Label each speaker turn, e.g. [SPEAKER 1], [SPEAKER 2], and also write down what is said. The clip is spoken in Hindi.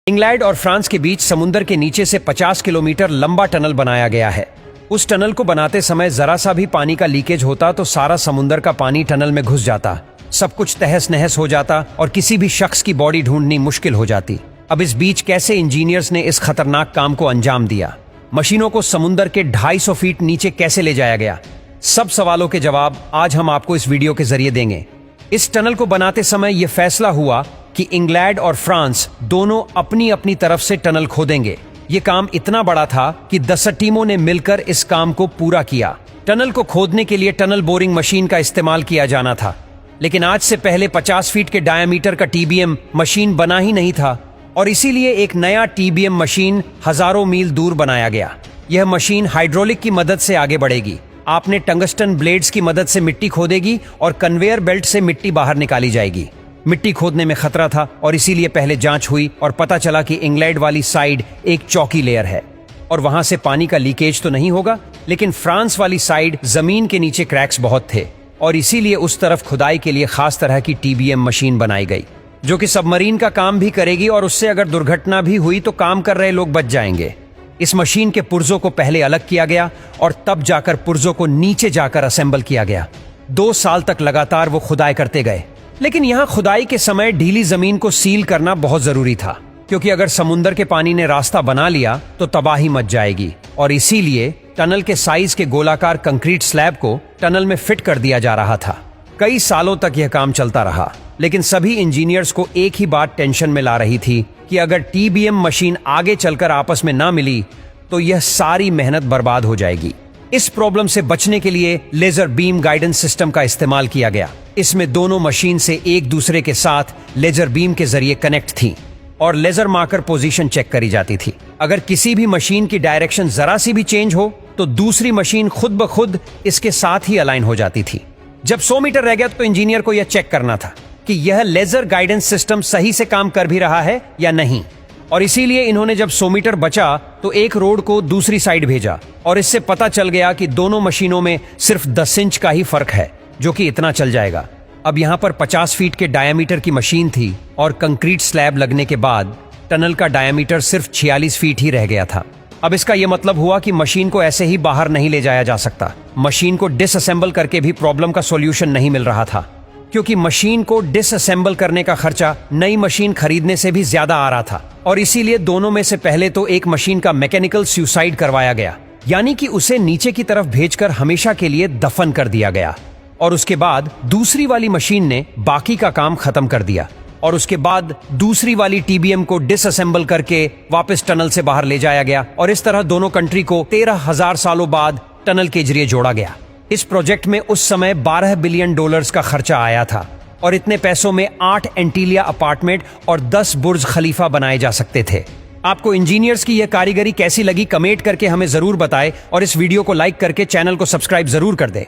[SPEAKER 1] इंग्लैंड और फ्रांस के बीच समुद्र के नीचे से 50 किलोमीटर लंबा टनल बनाया गया है। उस टनल को बनाते समय जरा सा भी पानी का लीकेज होता तो सारा समुद्र का पानी टनल में घुस जाता, सब कुछ तहस नहस हो जाता और किसी भी शख्स की बॉडी ढूंढनी मुश्किल हो जाती। अब इस बीच कैसे इंजीनियर्स ने इस खतरनाक काम को अंजाम दिया? मशीनों को समुद्र के 250 फीट नीचे कैसे ले जाया गया? सब सवालों के जवाब आज हम आपको इस वीडियो के जरिए देंगे। इस टनल को बनाते समय यह फैसला हुआ कि इंग्लैंड और फ्रांस दोनों अपनी अपनी तरफ से टनल खोदेंगे। ये काम इतना बड़ा था कि 10 टीमों ने मिलकर इस काम को पूरा किया। टनल को खोदने के लिए टनल बोरिंग मशीन का इस्तेमाल किया जाना था, लेकिन आज से पहले 50 फीट के डायामीटर का टीबीएम मशीन बना ही नहीं था और इसीलिए एक नया टीबीएम मशीन हजारों मील दूर बनाया गया। यह मशीन हाइड्रोलिक की मदद से आगे बढ़ेगी। आपने टंगस्टन ब्लेड्स की मदद से मिट्टी खोदेगी और कन्वेयर बेल्ट से मिट्टी बाहर निकाली जाएगी। मिट्टी खोदने में खतरा था और इसीलिए पहले जांच हुई और पता चला कि इंग्लैंड वाली साइड एक चौकी लेयर है और वहां से पानी का लीकेज तो नहीं होगा, लेकिन फ्रांस वाली साइड जमीन के नीचे क्रैक्स बहुत थे और इसीलिए उस तरफ खुदाई के लिए खास तरह की टीबीएम मशीन बनाई गई, जो कि सबमरीन का काम भी करेगी और उससे अगर दुर्घटना भी हुई तो काम कर रहे लोग बच जाएंगे। इस मशीन के पुर्जों को पहले अलग किया गया और तब जाकर पुर्जों को नीचे जाकर असेंबल किया गया। 2 साल तक लगातार वो खुदाई करते गए, लेकिन यहाँ खुदाई के समय ढीली जमीन को सील करना बहुत जरूरी था, क्योंकि अगर समुद्र के पानी ने रास्ता बना लिया तो तबाही मच जाएगी और इसीलिए टनल के साइज के गोलाकार कंक्रीट स्लैब को टनल में फिट कर दिया जा रहा था। कई सालों तक यह काम चलता रहा, लेकिन सभी इंजीनियर्स को एक ही बात टेंशन में ला रही थी कि अगर टीबीएम मशीन आगे चलकर आपस में ना मिली तो यह सारी मेहनत बर्बाद हो जाएगी। इस प्रॉब्लम से बचने के लिए लेजर बीम गाइडेंस सिस्टम का इस्तेमाल किया गया। इसमें दोनों मशीन से एक दूसरे के साथ लेजर बीम के जरिए कनेक्ट थी और लेजर मार्कर पोजीशन चेक करी जाती थी। अगर किसी भी मशीन की डायरेक्शन जरा सी भी चेंज हो तो दूसरी मशीन खुद ब खुद इसके साथ ही अलाइन हो जाती थी। जब 100 मीटर रह गया तो इंजीनियर को यह चेक करना था कि यह लेजर गाइडेंस सिस्टम सही से काम कर भी रहा है या नहीं, और इसीलिए इन्होंने जब 100 मीटर बचा तो एक रोड को दूसरी साइड भेजा और इससे पता चल गया कि दोनों मशीनों में सिर्फ 10 इंच का ही फर्क है, जो कि इतना चल जाएगा। अब यहाँ पर 50 फीट के डायामीटर की मशीन थी और कंक्रीट स्लैब लगने के बाद टनल का डायामीटर सिर्फ 46 फीट ही रह गया था। अब इसका यह मतलब हुआ कि मशीन को ऐसे ही बाहर नहीं ले जाया जा सकता। मशीन को डिसअसेंबल करके भी प्रॉब्लम का सॉल्यूशन नहीं मिल रहा था, क्योंकि मशीन को डिसअसेंबल करने का खर्चा नई मशीन खरीदने से भी ज्यादा आ रहा था और इसीलिए दोनों में से पहले तो एक मशीन का मैकेनिकल सुसाइड करवाया गया, यानी कि उसे नीचे की तरफ भेजकर हमेशा के लिए दफन कर दिया गया। और उसके बाद दूसरी वाली मशीन ने बाकी का काम खत्म कर दिया और उसके बाद दूसरी वाली टीबीएम को डिसअसेंबल करके वापस टनल से बाहर ले जाया गया और इस तरह दोनों कंट्री को 13,000 सालों बाद टनल के जरिए जोड़ा गया। इस प्रोजेक्ट में उस समय $12 बिलियन का खर्चा आया था और इतने पैसों में 8 एंटीलिया अपार्टमेंट और 10 बुर्ज खलीफा बनाए जा सकते थे। आपको इंजीनियर्स की यह कारीगरी कैसी लगी कमेंट करके हमें जरूर बताएं और इस वीडियो को लाइक करके चैनल को सब्सक्राइब जरूर कर दें।